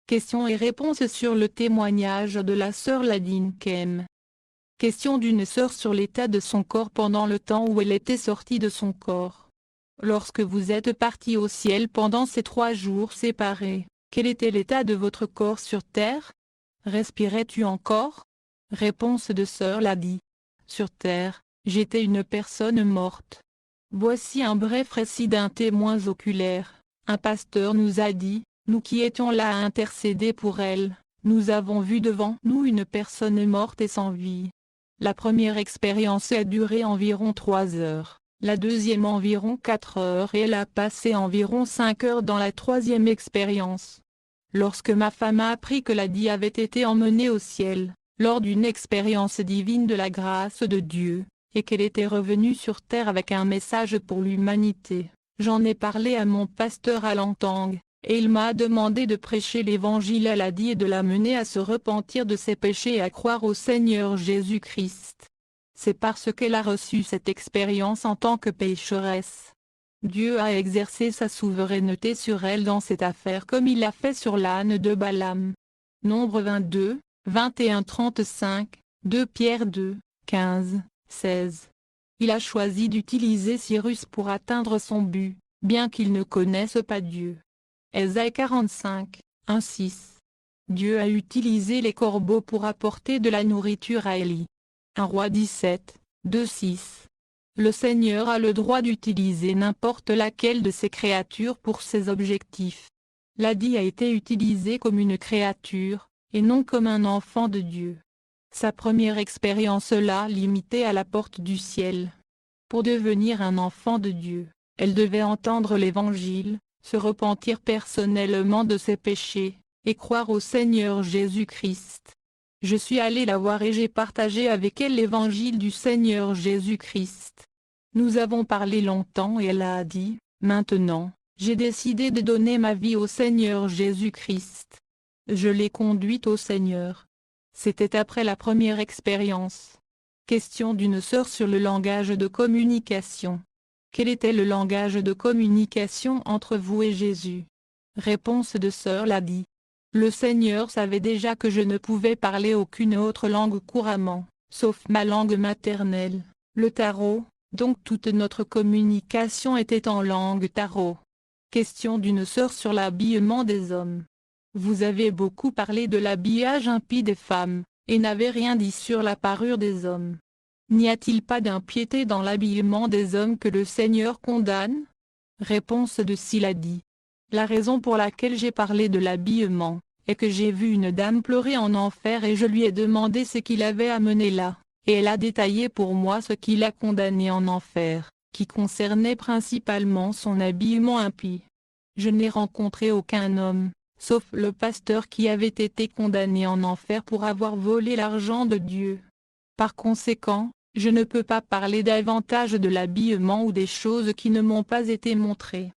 Questions et réponses sur le témoignage de la sœur Ladine Kem. Question d'une sœur sur l'état de son corps pendant le temps où elle était sortie de son corps. Lorsque vous êtes parti au ciel pendant ces 3 jours séparés, quel était l'état de votre corps sur terre? Respirais-tu encore? Réponse de sœur Ladi. Sur terre, j'étais une personne morte. Voici un bref récit d'un témoin oculaire. Un pasteur nous a dit, nous qui étions là à intercéder pour elle, nous avons vu devant nous une personne morte et sans vie. La première expérience a duré environ 3 heures, la deuxième environ 4 heures et elle a passé environ 5 heures dans la troisième expérience. Lorsque ma femme a appris que Ladi avait été emmenée au ciel, lors d'une expérience divine de la grâce de Dieu, et qu'elle était revenue sur terre avec un message pour l'humanité, j'en ai parlé à mon pasteur à Langtang, et il m'a demandé de prêcher l'évangile à Ladi et de la mener à se repentir de ses péchés et à croire au Seigneur Jésus-Christ. C'est parce qu'elle a reçu cette expérience en tant que pécheresse. Dieu a exercé sa souveraineté sur elle dans cette affaire comme il l'a fait sur l'âne de Balaam. Nombre 22, 21-35, 2 Pierre 2, 15, 16. Il a choisi d'utiliser Cyrus pour atteindre son but, bien qu'il ne connaisse pas Dieu. Ésaïe 45, 1-6. Dieu a utilisé les corbeaux pour apporter de la nourriture à Élie. 1 Roi 17, 2-6. Le Seigneur a le droit d'utiliser n'importe laquelle de ses créatures pour ses objectifs. Ladi a été utilisé comme une créature, et non comme un enfant de Dieu. Sa première expérience l'a limitée à la porte du ciel. Pour devenir un enfant de Dieu, elle devait entendre l'Évangile, se repentir personnellement de ses péchés, et croire au Seigneur Jésus-Christ. Je suis allé la voir et j'ai partagé avec elle l'Évangile du Seigneur Jésus-Christ. Nous avons parlé longtemps et elle a dit, maintenant, j'ai décidé de donner ma vie au Seigneur Jésus-Christ. Je l'ai conduite au Seigneur. C'était après la première expérience. Question d'une sœur sur le langage de communication. Quel était le langage de communication entre vous et Jésus? Réponse de sœur Ladi. Le Seigneur savait déjà que je ne pouvais parler aucune autre langue couramment, sauf ma langue maternelle, le tarot, donc toute notre communication était en langue tarot. Question d'une sœur sur l'habillement des hommes. Vous avez beaucoup parlé de l'habillage impie des femmes, et n'avez rien dit sur la parure des hommes. N'y a-t-il pas d'impiété dans l'habillement des hommes que le Seigneur condamne? Réponse de Siladi. La raison pour laquelle j'ai parlé de l'habillement, est que j'ai vu une dame pleurer en enfer et je lui ai demandé ce qui l'avait amenée là, et elle a détaillé pour moi ce qui l'a condamnée en enfer, qui concernait principalement son habillement impie. Je n'ai rencontré aucun homme, sauf le pasteur qui avait été condamné en enfer pour avoir volé l'argent de Dieu. Par conséquent, je ne peux pas parler davantage de l'habillement ou des choses qui ne m'ont pas été montrées.